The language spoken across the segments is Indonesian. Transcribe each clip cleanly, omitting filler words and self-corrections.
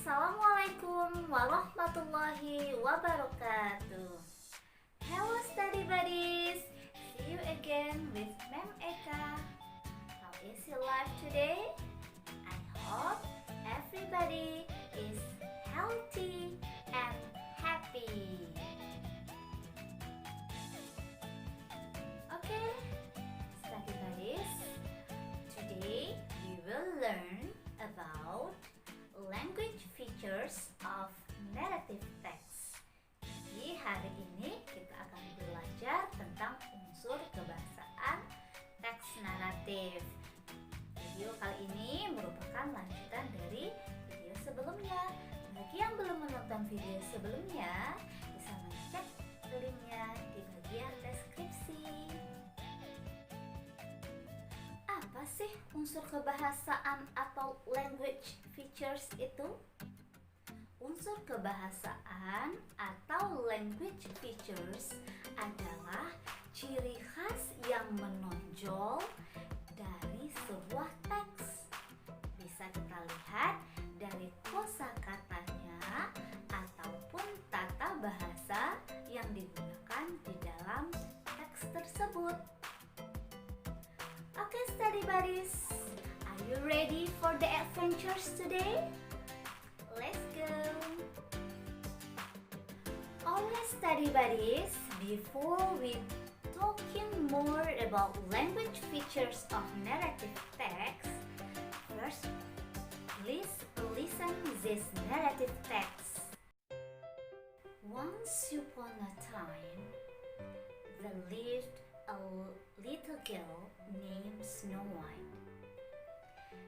Assalamualaikum warahmatullahi wabarakatuh. Hello study buddies, see you again with Ma'am Eka. How is your life today? I hope everybody is healthy and happy. Okay, study buddies, today we will learn about language features of narrative text. Jadi hari ini kita akan belajar tentang unsur kebahasaan teks naratif. Video kali ini merupakan lanjutan dari video sebelumnya. Bagi yang belum menonton video sebelumnya, bisa mengecek linknya di bagian deskripsi. Apa sih unsur kebahasaan atau language features itu? Unsur kebahasaan atau language features adalah ciri khas yang menonjol dari sebuah teks. Bisa kita lihat dari kosakatanya ataupun tata bahasa yang digunakan di dalam teks tersebut. Okay, study buddies, are you ready for the adventures today? Let's go! Alright, study buddies, before we talking more about language features of narrative text, first, please listen this narrative text. Once upon a time, there lived a little girl named Snow White.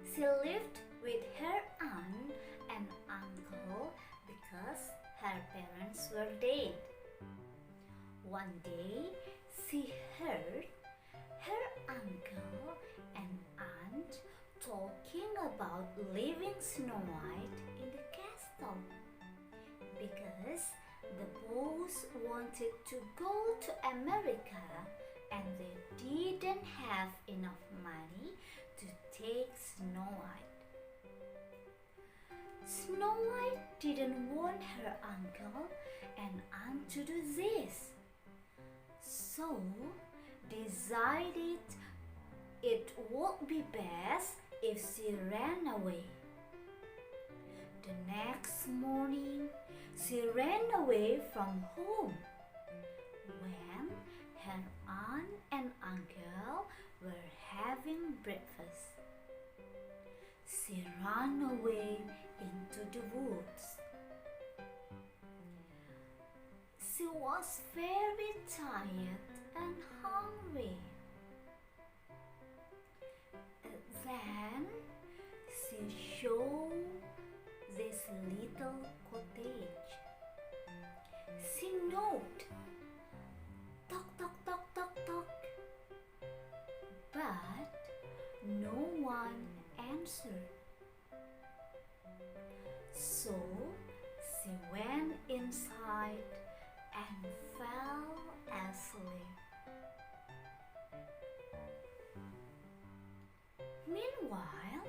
She lived with her aunt and uncle because her parents were dead. One day, she heard her uncle and aunt talking about leaving Snow White in the castle because the boys wanted to go to America and they didn't have enough money to take Snow White. Snow White didn't want her uncle and aunt to do this, so decided it would be best if she ran away. The next morning, she ran away from home. When her aunt and uncle were having breakfast, she ran away into the woods. She was very tired and hungry. Then she saw this little cottage. She knocked. Tock, tock, tock, tock, tock. But no one answered. So she went inside and fell asleep. Meanwhile,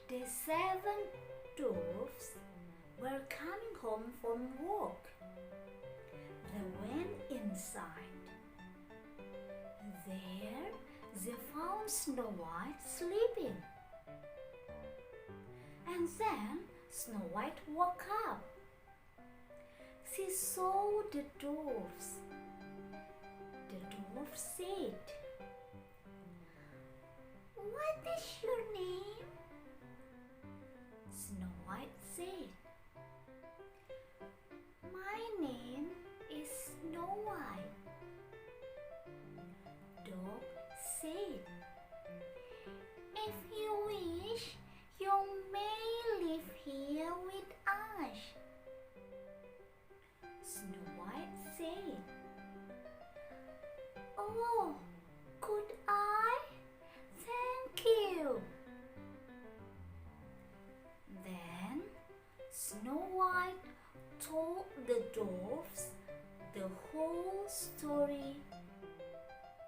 the 7 dwarfs were coming home from work. They went inside. There they found Snow White sleeping. And then Snow White woke up. She saw the dwarfs. The dwarf said, "What is your name?" Snow White said, "My name is Snow White." Dog said, "If you wish, you may live here with us." Snow White said, "Oh, could I? Thank you." Then Snow White told the dwarfs the whole story,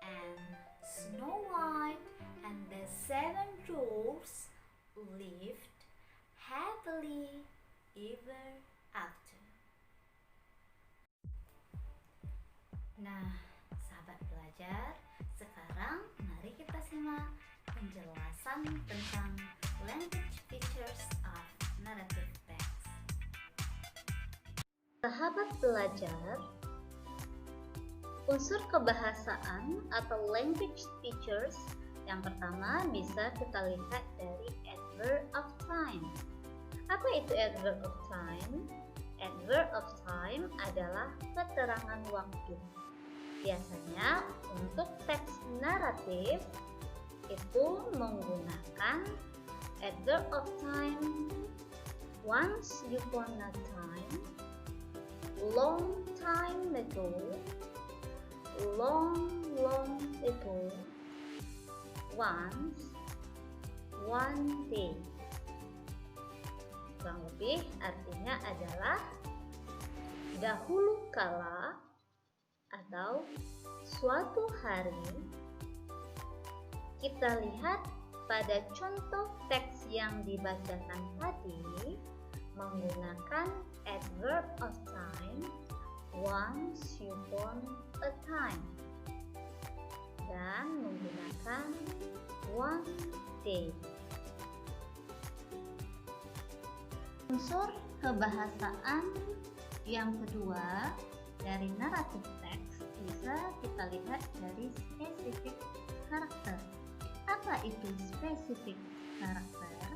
and Snow White and the 7 dwarfs lived happily ever after. Nah, sahabat belajar, sekarang mari kita simak penjelasan tentang language features of narrative text. Sahabat belajar, unsur kebahasaan atau language features yang pertama bisa kita lihat dari adverb of time. Apa itu adverb of time? Adverb of time adalah keterangan waktu. Biasanya untuk teks naratif itu menggunakan adverb of time, once upon a time, long time ago, long ago, once, one day. Kurang lebih artinya adalah dahulu kala atau suatu hari. Kita lihat pada contoh teks yang dibacakan tadi menggunakan adverb of time, once upon a time, dan menggunakan one day. Unsur kebahasaan yang kedua dari naratif teks bisa kita lihat dari spesifik karakter. Apa itu spesifik karakter?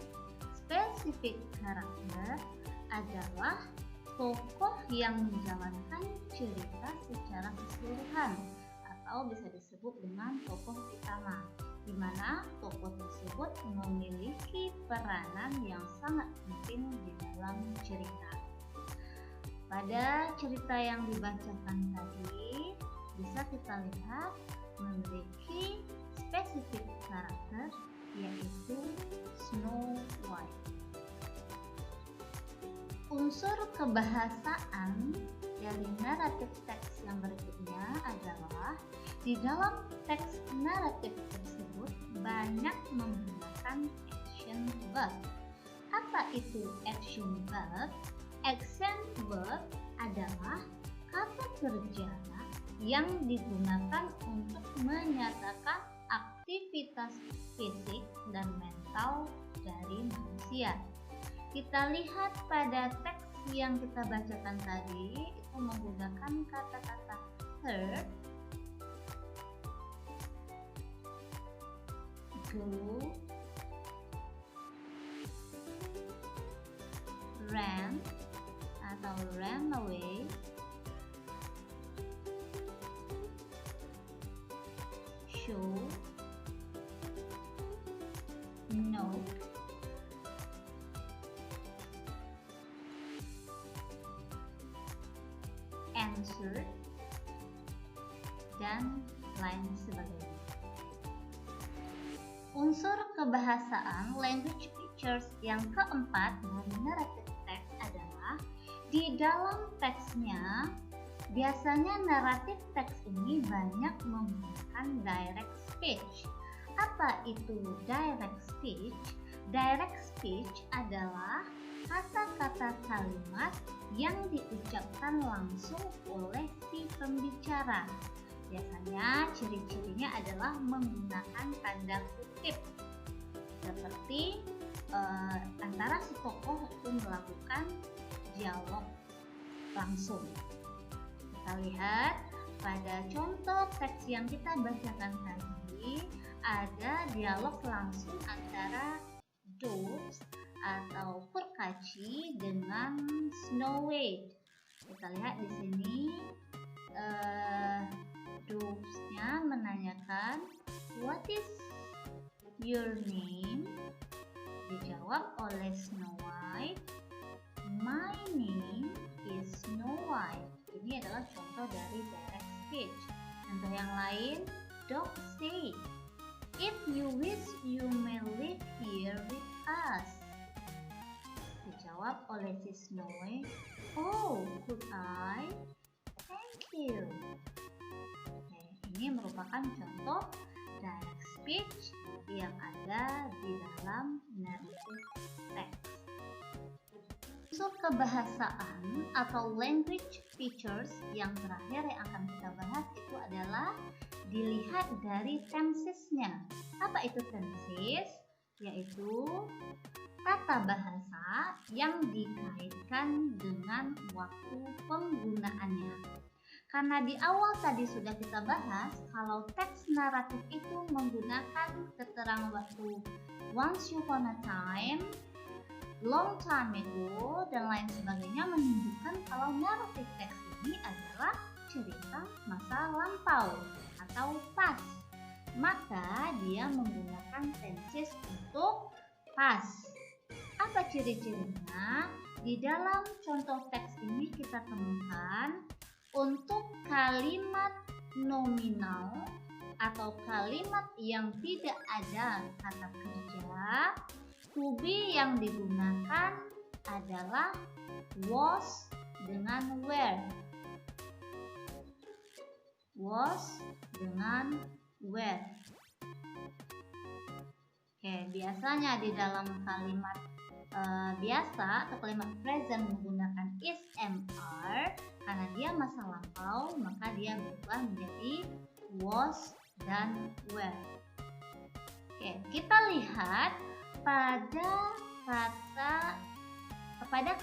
Spesifik karakter adalah tokoh yang menjalankan cerita secara keseluruhan atau bisa disebut dengan tokoh utama, di mana tokoh tersebut memiliki peranan yang sangat penting di dalam cerita. Pada cerita yang dibacakan tadi bisa kita lihat memiliki spesifik karakter, yaitu Snow White. Unsur kebahasaan dari naratif teks yang berikutnya adalah di dalam teks naratif tersebut banyak menggunakan action verb. Apa itu action verb? Action verb adalah kata kerja yang digunakan untuk menyatakan aktivitas fisik dan mental dari manusia. Kita lihat pada teks yang kita bacakan tadi itu menggunakan kata-kata heard, go, ran atau ran away, show, knock, answer, dan lain sebagainya. Unsur kebahasaan language features yang keempat dari naratif teks adalah di dalam teksnya biasanya naratif teks ini banyak menggunakan direct speech. Apa itu direct speech? Direct speech adalah kata-kata kalimat yang diucapkan langsung oleh si pembicara. Biasanya ciri-cirinya adalah menggunakan tanda kutip, seperti antara si tokoh itu melakukan dialog langsung. Kita lihat pada contoh teks yang kita bacakan tadi ada dialog langsung antara Doves atau kurcaci dengan Snow White. Kita lihat di sini Doves-nya menanyakan what is your name? Dijawab oleh Snow White, my name is Snow White. Ini adalah contoh dari direct speech. Contoh yang lain, dog say, if you wish you may live here with us. Dijawab oleh si Snow White, oh, could I? Thank you. Oke, ini merupakan contoh direct speech yang ada di dalam narrative text. unsur kebahasaan atau language features yang terakhir yang akan kita bahas itu adalah dilihat dari tensesnya. Apa itu tenses? Yaitu tata bahasa yang dikaitkan dengan waktu penggunaannya. Karena di awal tadi sudah kita bahas kalau teks naratif itu menggunakan keterangan waktu once upon a time, long time ago, dan lain sebagainya, menunjukkan kalau naratif teks ini adalah cerita masa lampau atau past. Maka dia menggunakan tenses untuk past. Apa ciri-cirinya? Di dalam contoh teks ini kita temukan untuk kalimat nominal atau kalimat yang tidak ada kata kerja, to be yang digunakan adalah was dengan were. Was dengan were. Oke, biasanya di dalam kalimat biasa atau kalimat present menggunakan is, am, are. Karena dia masa lampau, maka dia berubah menjadi was dan were. Oke, kita lihat pada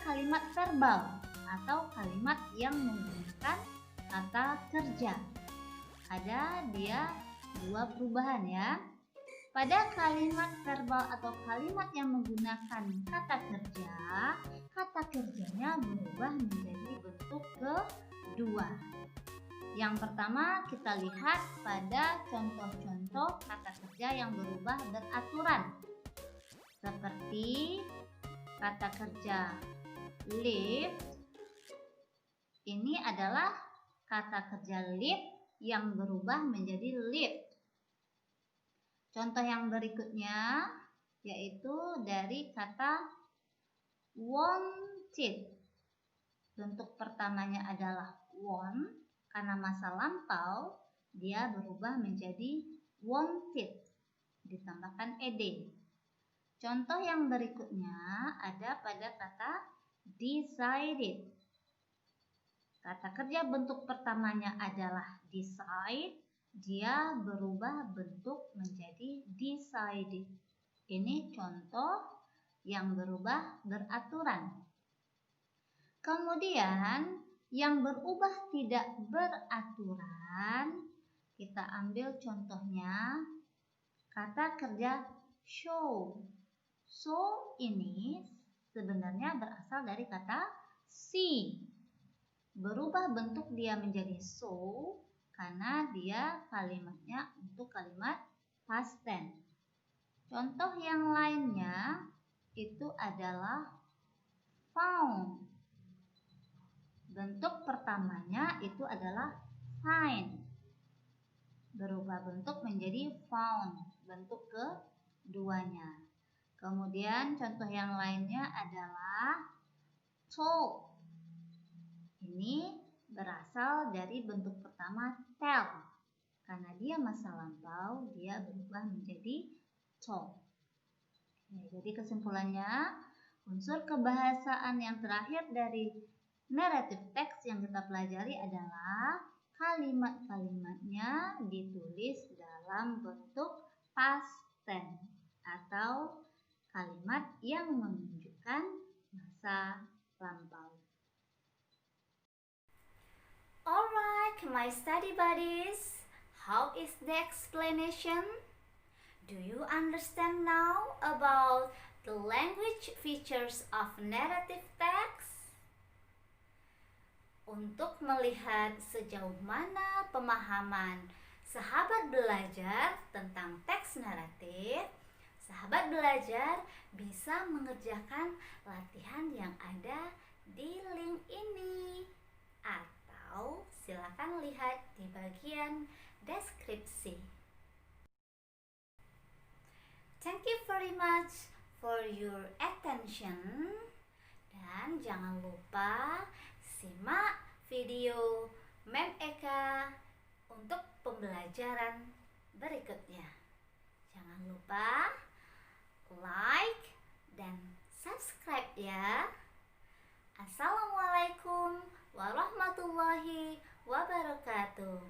kalimat verbal atau kalimat yang menggunakan kata kerja. Ada dia dua perubahan ya. Pada kalimat verbal atau kalimat yang menggunakan kata kerjanya berubah menjadi bentuk kedua. Yang pertama kita lihat pada contoh-contoh kata kerja yang berubah beraturan. Seperti kata kerja live, ini adalah kata kerja live yang berubah menjadi live. Contoh yang berikutnya yaitu dari kata wanted. Bentuk pertamanya adalah want, karena masa lampau dia berubah menjadi wanted, ditambahkan ed. Contoh yang berikutnya ada pada kata decided. Kata kerja bentuk pertamanya adalah decide, dia berubah bentuk menjadi decided. Ini contoh yang berubah beraturan. Kemudian yang berubah tidak beraturan, kita ambil contohnya kata kerja show. Show ini sebenarnya berasal dari kata see. Berubah bentuk dia menjadi show karena dia kalimatnya untuk kalimat past tense. Contoh yang lainnya itu adalah found. Bentuk pertamanya itu adalah find. Berubah bentuk menjadi found, bentuk keduanya. Kemudian contoh yang lainnya adalah told. Ini berasal dari bentuk pertama tell. Karena dia masa lampau, dia berubah menjadi told. Jadi kesimpulannya, unsur kebahasaan yang terakhir dari narrative text yang kita pelajari adalah kalimat-kalimatnya ditulis dalam bentuk past tense atau kalimat yang menunjukkan masa lampau. Alright, my study buddies, how is the explanation? Do you understand now about the language features of narrative text? Untuk melihat sejauh mana pemahaman sahabat belajar tentang teks naratif, sahabat belajar bisa mengerjakan latihan yang ada di link ini. Atau silakan lihat di bagian deskripsi. Thank you very much for your attention. Dan jangan lupa simak video Mem Eka untuk pembelajaran berikutnya. Jangan lupa like dan subscribe ya. Assalamualaikum warahmatullahi wabarakatuh.